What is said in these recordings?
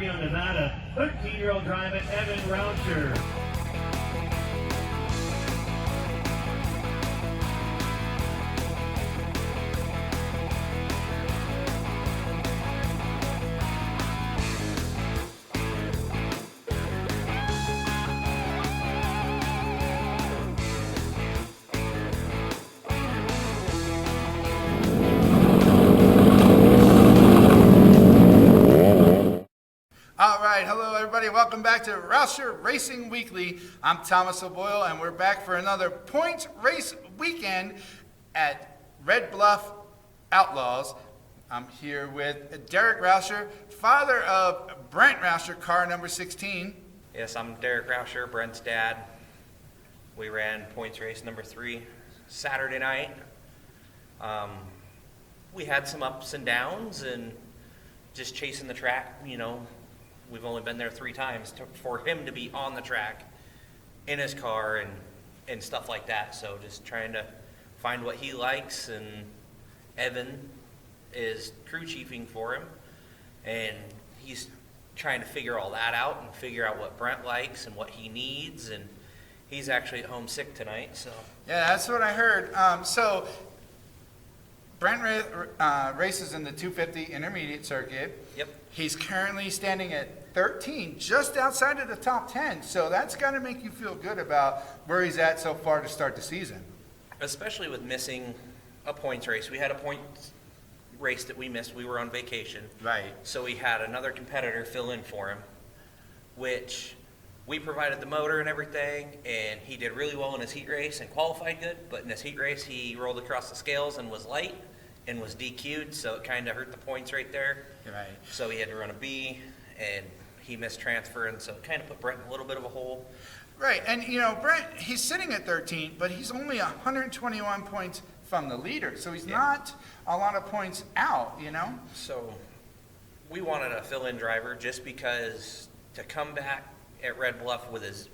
Reno, Nevada. 13-year-old driver Evan Rauscher. All right, hello everybody. Welcome back to Rauscher Racing Weekly. I'm Thomas O'Boyle, and we're back for another points race weekend at Red Bluff Outlaws. I'm here with Derek Rauscher, father of Brent Rauscher, car number 16. Yes, I'm Derek Rauscher, Brent's dad. We ran points race number 3 Saturday night. We had some ups and downs and just chasing the track, you know. We've only been there 3 times for him to be on the track in his car and stuff like that. So just trying to find what he likes, and Evan is crew chiefing for him, and he's trying to figure all that out and figure out what Brent likes and what he needs, and he's actually at home sick tonight. So Yeah, that's what I heard. So Brent races in the 250 intermediate circuit. Yep. He's currently standing at 13, just outside of the top 10. So that's got to make you feel good about where he's at so far to start the season. Especially with missing a points race. We had a points race that we missed. We were on vacation. Right. So we had another competitor fill in for him, which we provided the motor and everything, and he did really well in his heat race and qualified good, but in his heat race he rolled across the scales and was light and was DQ'd, so it kind of hurt the points right there. Right. So he had to run a B, and he missed transfer, and so it kind of put Brent in a little bit of a hole. Right, and you know, Brent, he's sitting at 13, but he's only 121 points from the leader, so he's not a lot of points out, you know? So we wanted a fill-in driver just because to come back at Red Bluff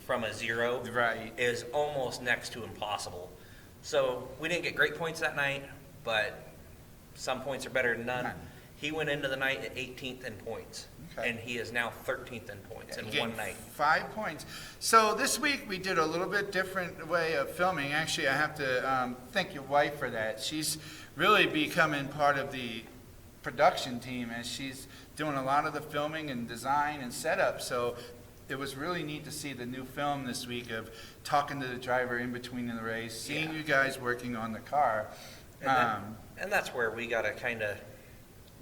from a 0 Right. is almost next to impossible. So we didn't get great points that night, but some points are better than none. He went into the night at 18th in points, Okay. and he is now 13th in points in He one gained night. 5 points. So this week we did a little bit different way of filming. Actually, I have to thank your wife for that. She's really becoming part of the production team, and she's doing a lot of the filming and design and setup. So it was really neat to see the new film this week of talking to the driver in between the race, seeing you guys working on the car. And that's where we got to kind of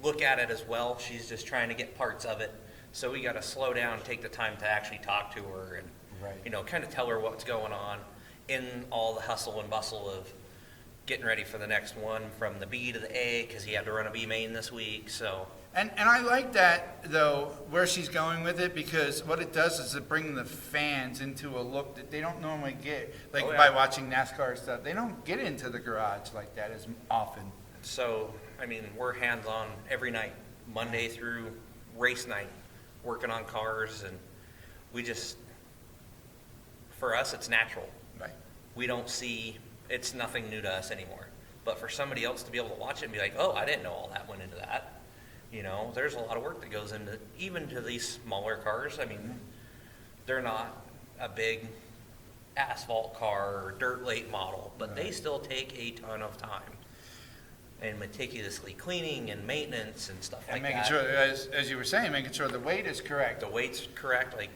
look at it as well. She's just trying to get parts of it. So we got to slow down, take the time to actually talk to her and, you know, kind of tell her what's going on in all the hustle and bustle of getting ready for the next one from the B to the A, because he had to run a B main this week. So. And I like that, though, where she's going with it, because what it does is it brings the fans into a look that they don't normally get, like by watching NASCAR stuff. They don't get into the garage like that as often. So, I mean, we're hands-on every night, Monday through race night, working on cars, and we just, for us, it's natural. Right. We don't see, it's nothing new to us anymore. But for somebody else to be able to watch it and be like, oh, I didn't know all that went into that. You know, there's a lot of work that goes into, even to these smaller cars. I mean, they're not a big asphalt car or dirt late model, but they still take a ton of time and meticulously cleaning and maintenance and stuff like that. And making sure, as you were saying, making sure the weight is correct. The weight's correct. Like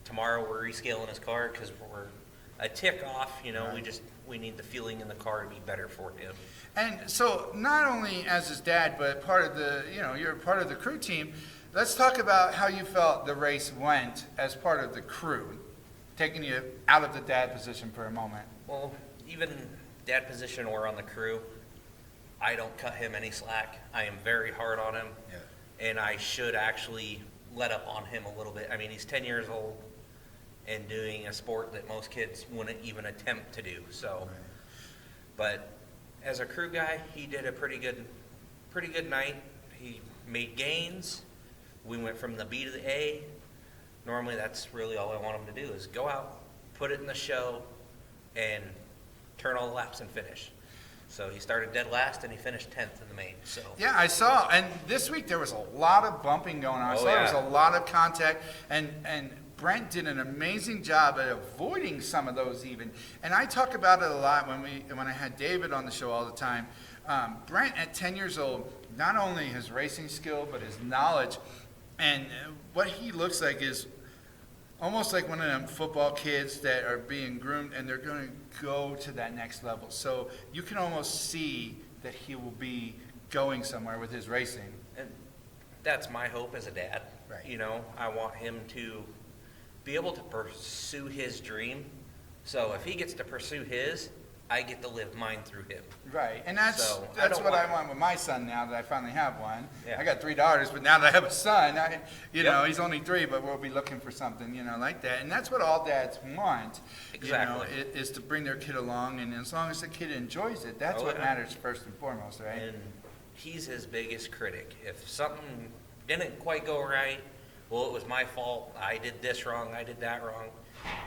tomorrow we're rescaling his car because we're a tick off, you know, we need the feeling in the car to be better for him. And so not only as his dad, but part of the, you know, you're part of the crew team. Let's talk about how you felt the race went as part of the crew, taking you out of the dad position for a moment. Well, even dad position or on the crew, I don't cut him any slack. I am very hard on him, and I should actually let up on him a little bit. I mean, he's 10 years old and doing a sport that most kids wouldn't even attempt to do. So, but as a crew guy, he did a pretty good night. He made gains. We went from the B to the A. Normally, that's really all I want him to do is go out, put it in the show, and turn all the laps and finish. So he started dead last and he finished 10th in the main. So Yeah, I saw. And this week there was a lot of bumping going on. I Oh, saw there yeah. was a lot of contact. And Brent did an amazing job at avoiding some of those even. And I talk about it a lot when I had David on the show all the time. Brent, at 10 years old, not only his racing skill, but his knowledge. And what he looks like is almost like one of them football kids that are being groomed and they're going to go to that next level. So you can almost see that he will be going somewhere with his racing. and that's my hope as a dad. Right. You know, I want him to be able to pursue his dream. So if he gets to pursue his, I get to live mine through him. Right, and that's So, I that's don't what I want- want with my son now that I finally have one. Yeah. I got 3 daughters, but now that I have a son, you know, Yep. he's only 3, but we'll be looking for something, you know, like that. And that's what all dads want, Exactly. you know, is to bring their kid along, and as long as the kid enjoys it, that's Oh, what yeah. matters first and foremost, right? And he's his biggest critic. If something didn't quite go right, well, it was my fault. I did this wrong. I did that wrong.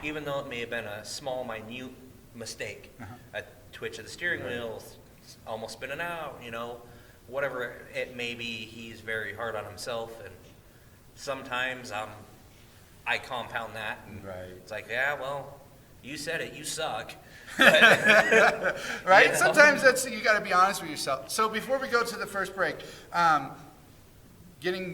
Even though it may have been a small, minute mistake, a twitch of the steering wheel, almost spinning out, you know, whatever it may be, he's very hard on himself. And sometimes I compound that. And Right. It's like, yeah, well, you said it. You suck. Right? You know? Sometimes that's you got to be honest with yourself. So before we go to the first break,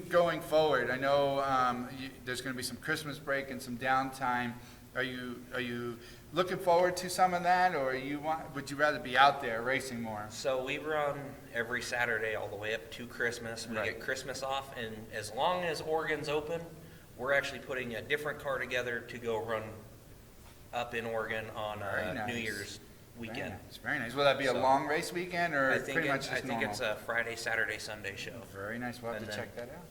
going forward, I know there's going to be some Christmas break and some downtime. Are you looking forward to some of that, or would you rather be out there racing more? So we run every Saturday all the way up to Christmas. We Right. get Christmas off, and as long as Oregon's open, we're actually putting a different car together to go run up in Oregon on Very nice. New Year's weekend. Very nice. Very nice. Will that be a So, long race weekend, or I think pretty much just I think normal? it's a Friday, Saturday, Sunday show. Very nice. We'll have And to then- check that out.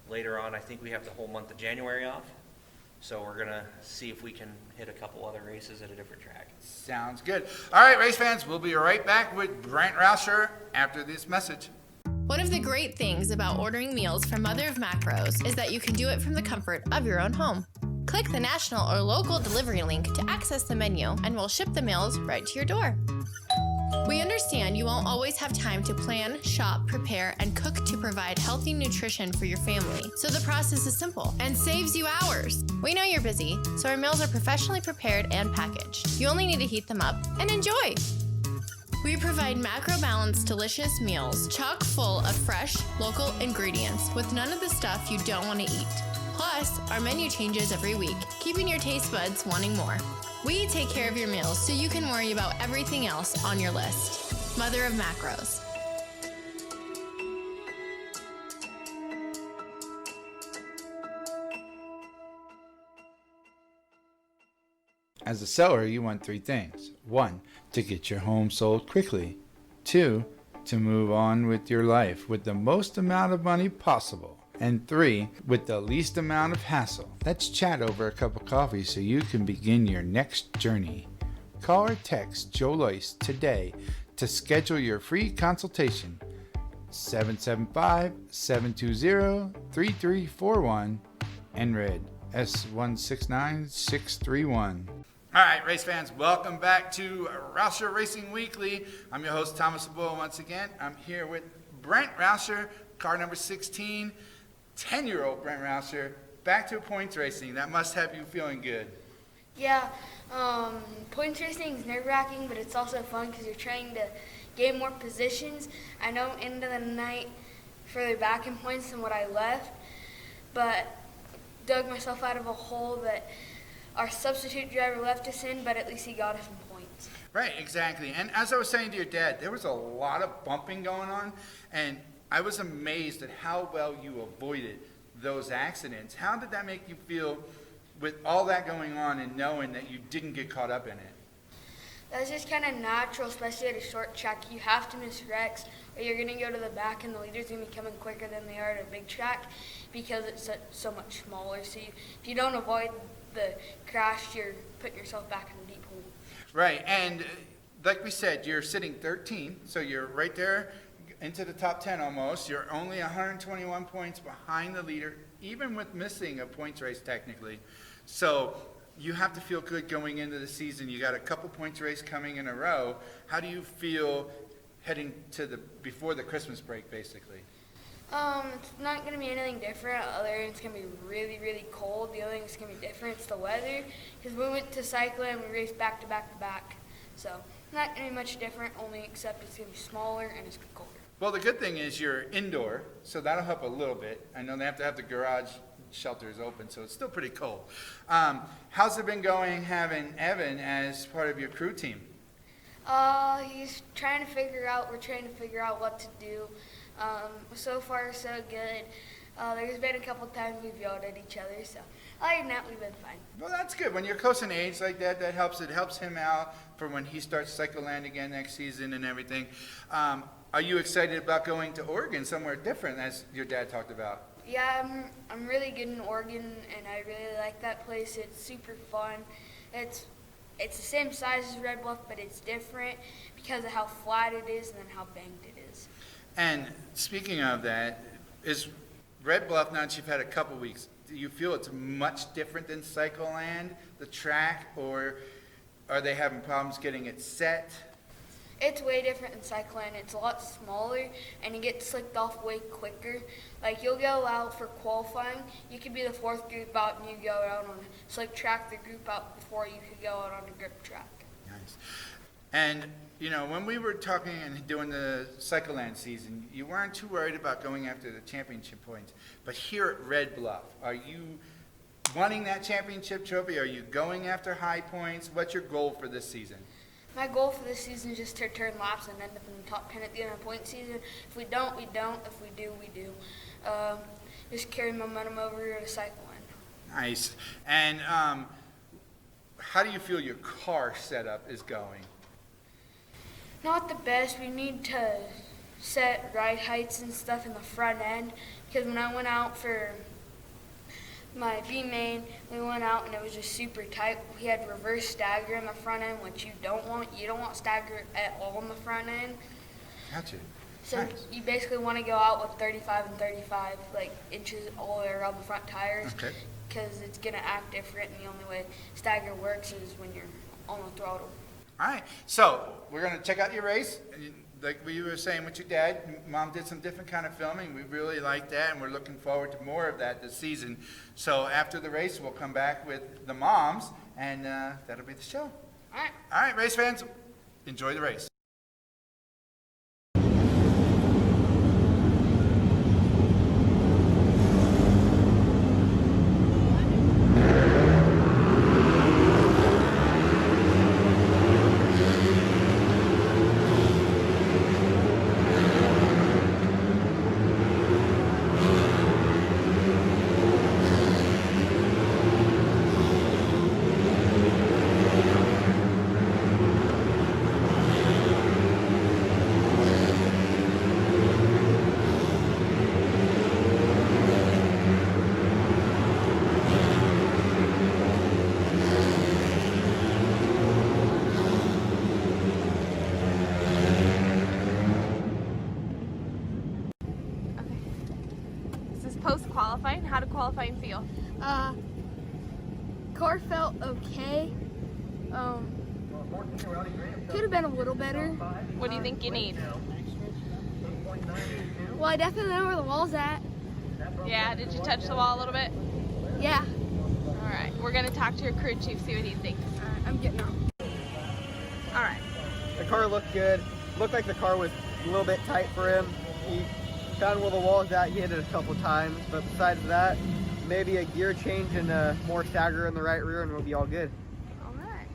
Later on, I think we have the whole month of January off, so we're gonna see if we can hit a couple other races at a different track. Sounds good. All right, race fans, we'll be right back with Brent Rauscher after this message. One of the great things about ordering meals from Mother of Macros is that you can do it from the comfort of your own home. Click the national or local delivery link to access the menu, and we'll ship the meals right to your door. We understand you won't always have time to plan, shop, prepare, and cook to provide healthy nutrition for your family, so the process is simple and saves you hours. We know you're busy, so our meals are professionally prepared and packaged. You only need to heat them up and enjoy. We provide macro-balanced, delicious meals chock full of fresh, local ingredients with none of the stuff you don't want to eat. Plus, our menu changes every week, keeping your taste buds wanting more. We take care of your meals so you can worry about everything else on your list. Mother of Macros. As a seller, you want 3 things. 1, to get your home sold quickly. 2, to move on with your life with the most amount of money possible. And 3, with the least amount of hassle. Let's chat over a cup of coffee so you can begin your next journey. Call or text Joe Loyce today to schedule your free consultation. 775-720-3341 and red S169631. All right, race fans, welcome back to Rauscher Racing Weekly. I'm your host, Thomas Aboa, once again. I'm here with Brent Rauscher, car number 16, 10-year-old Brent Rauscher, back to points racing. That must have you feeling good. Yeah, points racing is nerve-wracking, but it's also fun because you're trying to gain more positions. I know end of the night further back in points than what I left, but dug myself out of a hole that our substitute driver left us in, but at least he got us some points. Right, exactly. And as I was saying to your dad, there was a lot of bumping going on, and I was amazed at how well you avoided those accidents. How did that make you feel with all that going on and knowing that you didn't get caught up in it? That's just kind of natural, especially at a short track. You have to miss wrecks, or you're going to go to the back, and the leader's going to be coming quicker than they are at a big track because it's so much smaller. So if you don't avoid the crash, you're putting yourself back in a deep hole. Right, and like we said, you're sitting 13, so you're right there into the top 10 almost. You're only 121 points behind the leader, even with missing a points race technically. So you have to feel good going into the season. You got a couple points race coming in a row. How do you feel heading to before the Christmas break, basically? It's not going to be anything different other than it's going to be really, really cold. The only thing that's going to be different is the weather, because we went to cycling and we raced back to back to back. So not going to be much different, only except it's going to be smaller and it's colder. Well, the good thing is you're indoor, so that'll help a little bit. I know they have to have the garage shelters open, so it's still pretty cold. How's it been going having Evan as part of your crew team? He's trying to figure out, we're trying to figure out what to do. So far, so good. There's been a couple times we've yelled at each other, so other than that, we've been fine. Well, that's good. When you're close in age like that, that helps. It helps him out for when he starts Cycle Land again next season and everything. Are you excited about going to Oregon, somewhere different, as your dad talked about? Yeah, I'm really good in Oregon, and I really like that place. It's super fun. It's the same size as Red Bluff, but it's different because of how flat it is and then how banked it is. And speaking of that, is Red Bluff, now that you've had a couple weeks, do you feel it's much different than Cycle Land, the track, or are they having problems getting it set? It's way different than cycling. It's a lot smaller, and you get slicked off way quicker. Like, you'll go out for qualifying. You could be the fourth group out, and you go out on a slick track, the group out before you could go out on a grip track. Nice. And, you know, when we were talking and doing the Cycle Land season, you weren't too worried about going after the championship points. But here at Red Bluff, are you wanting that championship trophy? Are you going after high points? What's your goal for this season? My goal for this season is just to turn laps and end up in the top 10 at the end of the point season. If we don't, we don't. If we do, we do. Just carry momentum over to cycling. Nice. And how do you feel your car setup is going? Not the best. We need to set ride heights and stuff in the front end, because when I went out for my B main, we went out and it was just super tight. We had reverse stagger in the front end, which you don't want. You don't want stagger at all in the front end. Gotcha. So Nice. you basically want to go out with 35 and 35 like inches all the way around the front tires, Okay. because it's gonna act different. And the only way stagger works is when you're on the throttle. All right. So we're going to check out your race. Like we were saying with your dad, Mom did some different kind of filming. We really like that, and we're looking forward to more of that this season. So after the race, we'll come back with the moms, and that'll be the show. All right. All right, race fans, enjoy the race. This is post-qualifying. How did qualifying feel? Car felt okay. Could have been a little better. What do you think you need? Well, I definitely know where the wall's at. Yeah, did you touch the wall a little bit? Yeah. All right, we're gonna talk to your crew chief, see what he thinks. I'm getting on. All right. The car looked good. Looked like the car was a little bit tight for him. He found where the wall's at. He hit it a couple times, but besides that, maybe a gear change and more stagger in the right rear, and we'll be all good. All right.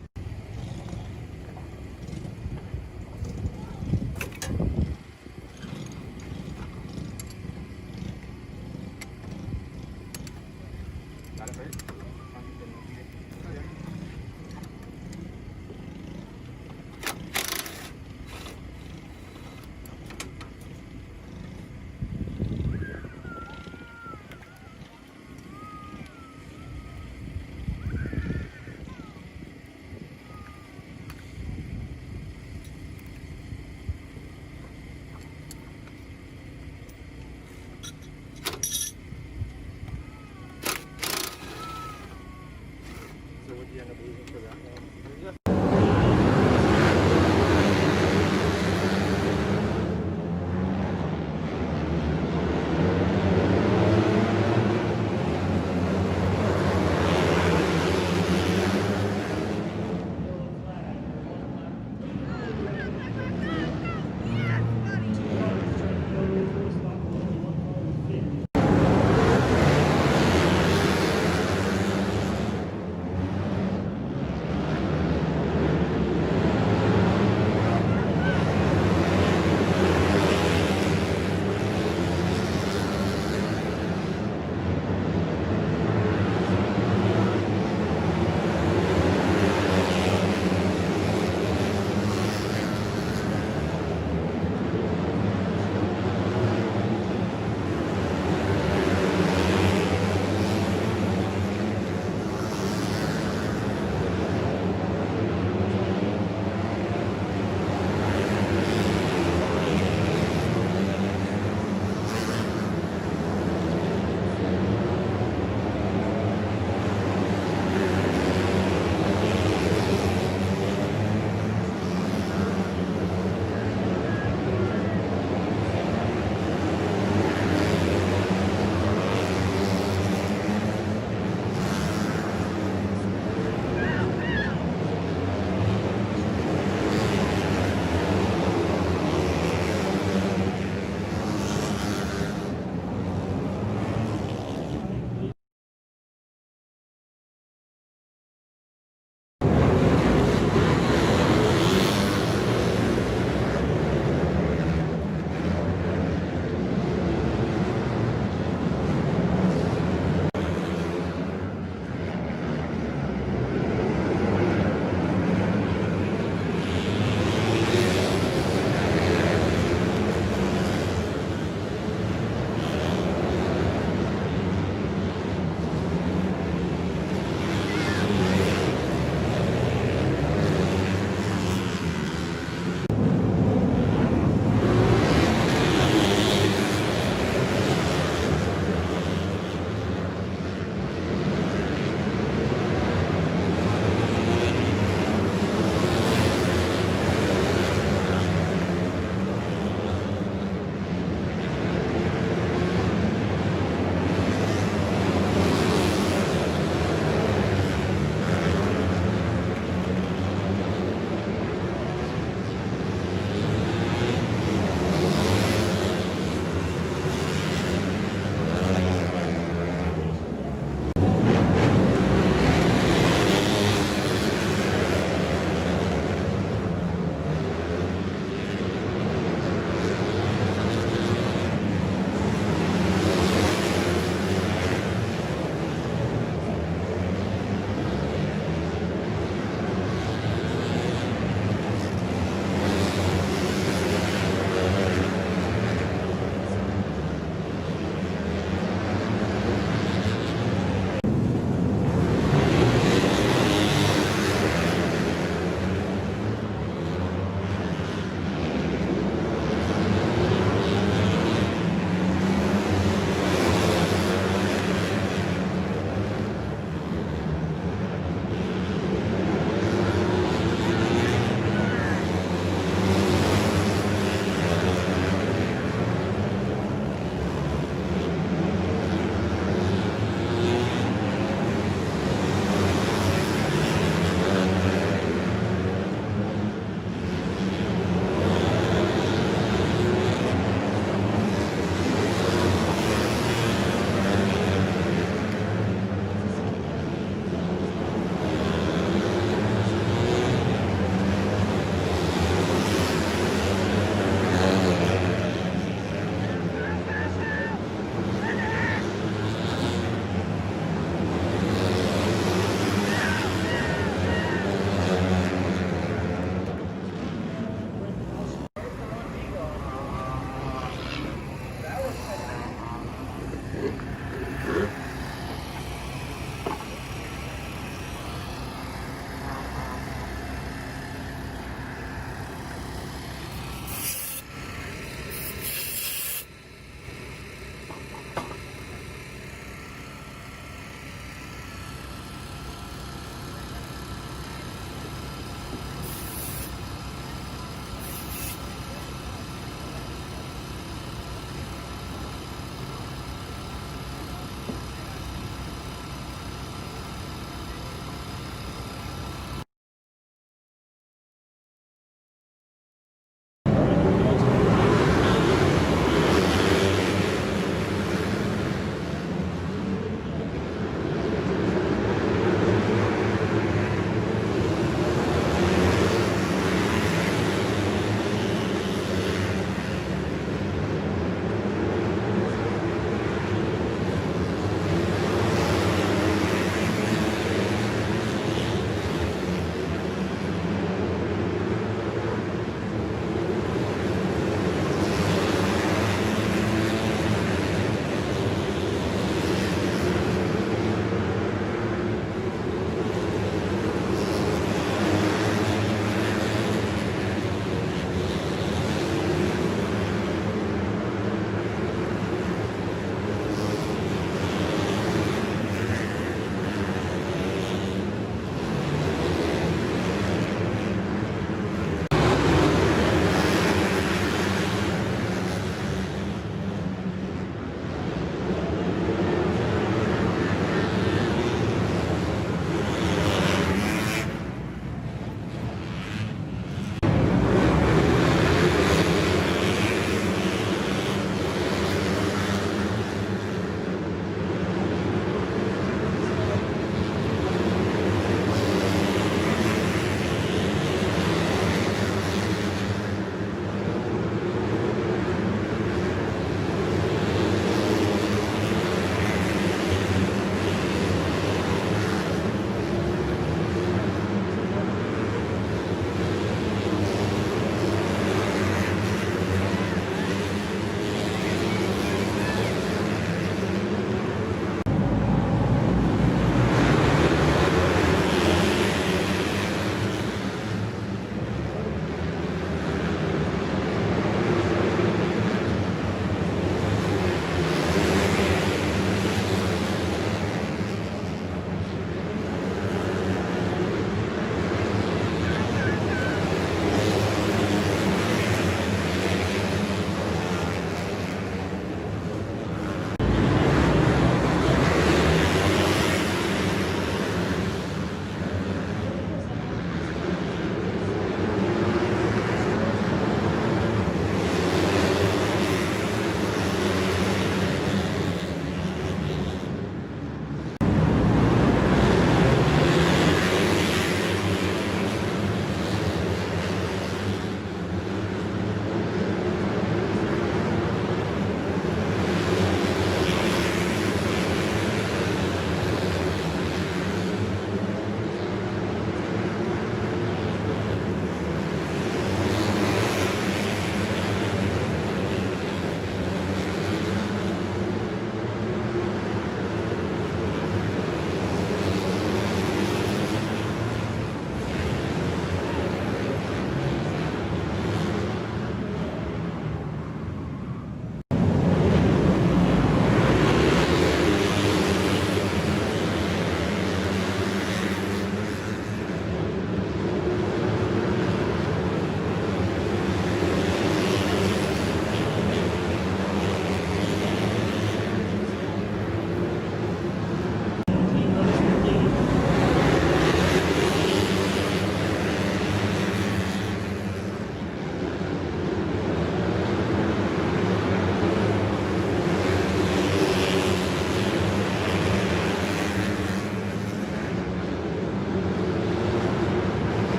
So what do you end up losing for that one?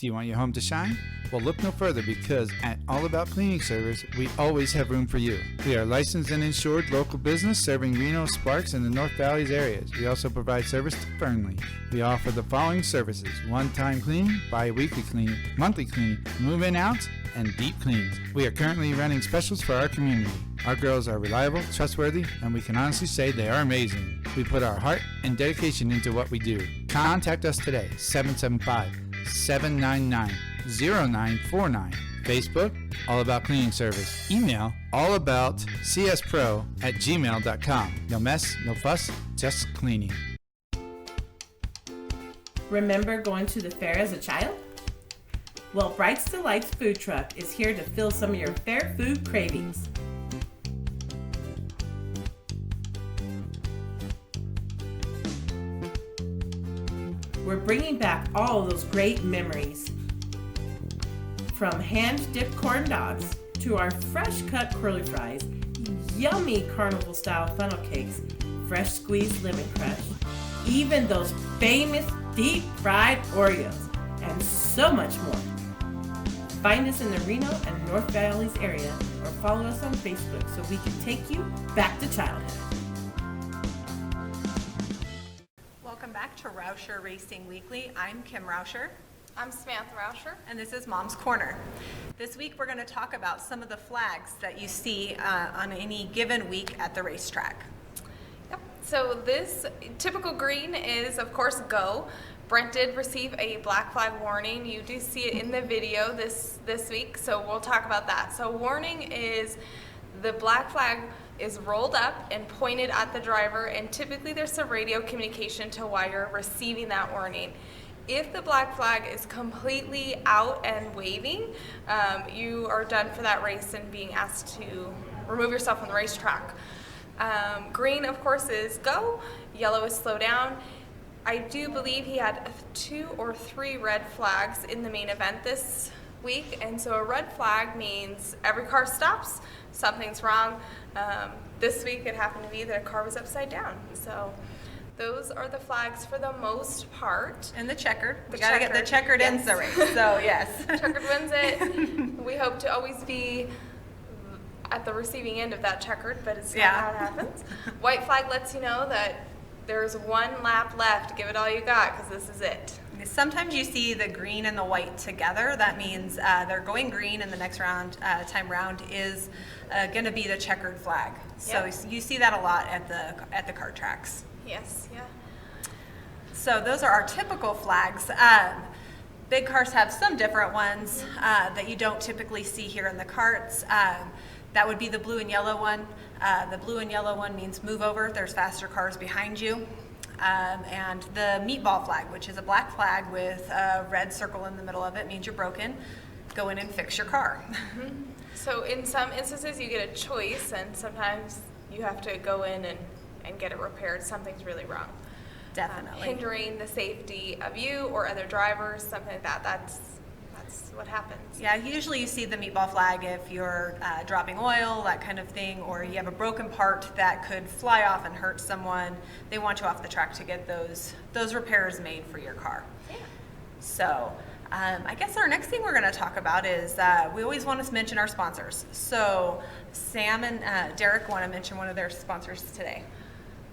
Do you want your home to shine? Well, look no further, because at All About Cleaning Service, we always have room for you. We are licensed and insured local business serving Reno, Sparks, and the North Valleys areas. We also provide service to Fernley. We offer the following services: one-time cleaning, bi-weekly cleaning, monthly cleaning, move-in outs, and deep cleans. We are currently running specials for our community. Our girls are reliable, trustworthy, and we can honestly say they are amazing. We put our heart and dedication into what we do. Contact us today, 775-799-0949. Facebook, All About Cleaning Service. Email, allaboutcspro@gmail.com. No mess, no fuss, just cleaning. Remember going to the fair as a child? Well, Brights Delights Food Truck is here to fill some of your fair food cravings. We're bringing back all of those great memories. From hand-dipped corn dogs to our fresh-cut curly fries, yummy carnival-style funnel cakes, fresh squeezed lemon crush, even those famous deep-fried Oreos, and so much more. Find us in the Reno and North Valleys area, or follow us on Facebook so we can take you back to childhood. Welcome back to Rauscher Racing Weekly. I'm Kim Rauscher. I'm Samantha Rauscher. And this is Mom's Corner. This week we're going to talk about some of the flags that you see on any given week at the racetrack. Yep. So this typical green is, of course, go. Brent did receive a black flag warning. You do see it in the video this week, so we'll talk about that. So warning is the black flag is rolled up and pointed at the driver, and typically there's some radio communication to why you're receiving that warning. If the black flag is completely out and waving, you are done for that race and being asked to remove yourself from the racetrack. Green, of course, is go. Yellow is slow down. I do believe he had 2 or 3 red flags in the main event this week, and so a red flag means every car stops, something's wrong. This week it happened to be that a car was upside down. So those are the flags for the most part. And the checkered. We got to get the checkered ends the race, so yes. Checkered wins it. We hope to always be at the receiving end of that checkered, but it's not how it happens. White flag lets you know that there's 1 lap left. Give it all you got, because this is it. Sometimes you see the green and the white together. That means they're going green, and the next time round is going to be the checkered flag. So you see that a lot at the kart tracks. Yes, yeah. So those are our typical flags. Big cars have some different ones that you don't typically see here in the karts. That would be the blue and yellow one. The blue and yellow one means move over. There's faster cars behind you. And the meatball flag, which is a black flag with a red circle in the middle of it, means you're broken. Go in and fix your car. Mm-hmm. So in some instances you get a choice, and sometimes you have to go in and get it repaired. Something's really wrong. Definitely. Hindering the safety of you or other drivers, something like that. That's what happens. Yeah, usually you see the meatball flag if you're dropping oil, that kind of thing, or you have a broken part that could fly off and hurt someone. They want you off the track to get those repairs made for your car. Yeah. So I guess our next thing we're going to talk about is we always want to mention our sponsors. So Sam and Derek want to mention one of their sponsors today.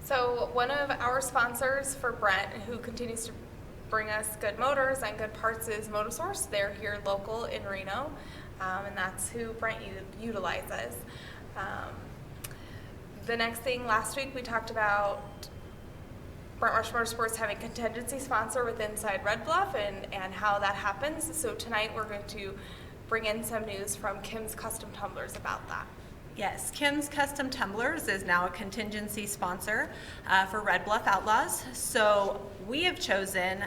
So one of our sponsors for Brent, who continues to bring us good motors and good parts, is Motorsource. They're here local in Reno, and that's who Brent utilizes. The next thing, last week we talked about Brent Rauscher Motorsports having a contingency sponsor with inside Red Bluff and how that happens. So tonight we're going to bring in some news from Kim's Custom Tumblers about that. Yes, Kim's Custom Tumblers is now a contingency sponsor for Red Bluff Outlaws. So we have chosen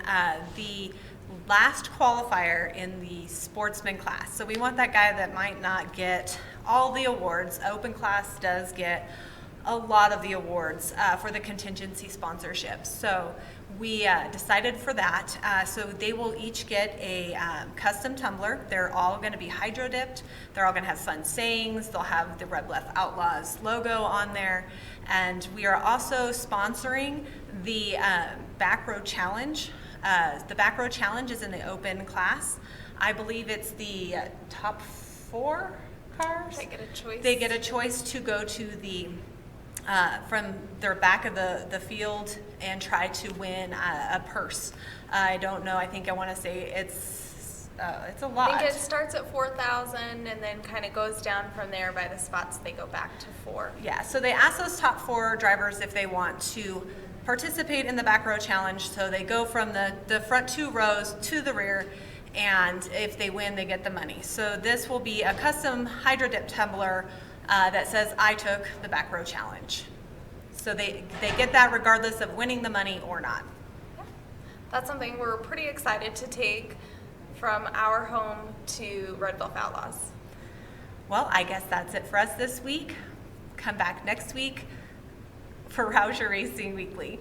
the last qualifier in the sportsman class. So we want that guy that might not get all the awards. Open class does get a lot of the awards for the contingency sponsorship. So we decided for that. So they will each get a custom tumbler. They're all going to be hydro dipped. They're all going to have fun sayings. They'll have the Red Bluff Outlaws logo on there. And we are also sponsoring the Back Row Challenge The back row challenge is in the open class. I believe it's the top 4 cars. They get a choice. They get a choice to go to the from their back of the field and try to win a purse. I don't know. I think I want to say it's a lot. I think it starts at 4,000 and then kind of goes down from there by the spots they go back to 4. Yeah, so they ask those top 4 drivers if they want to participate in the back row challenge. So they go from the front 2 rows to the rear, and if they win, they get the money. So this will be a custom hydro dip tumbler that says, I took the back row challenge. So they get that regardless of winning the money or not. That's something we're pretty excited to take from our home to Red Bluff Outlaws. Well, I guess that's it for us this week. Come back next week for Rauscher Racing Weekly.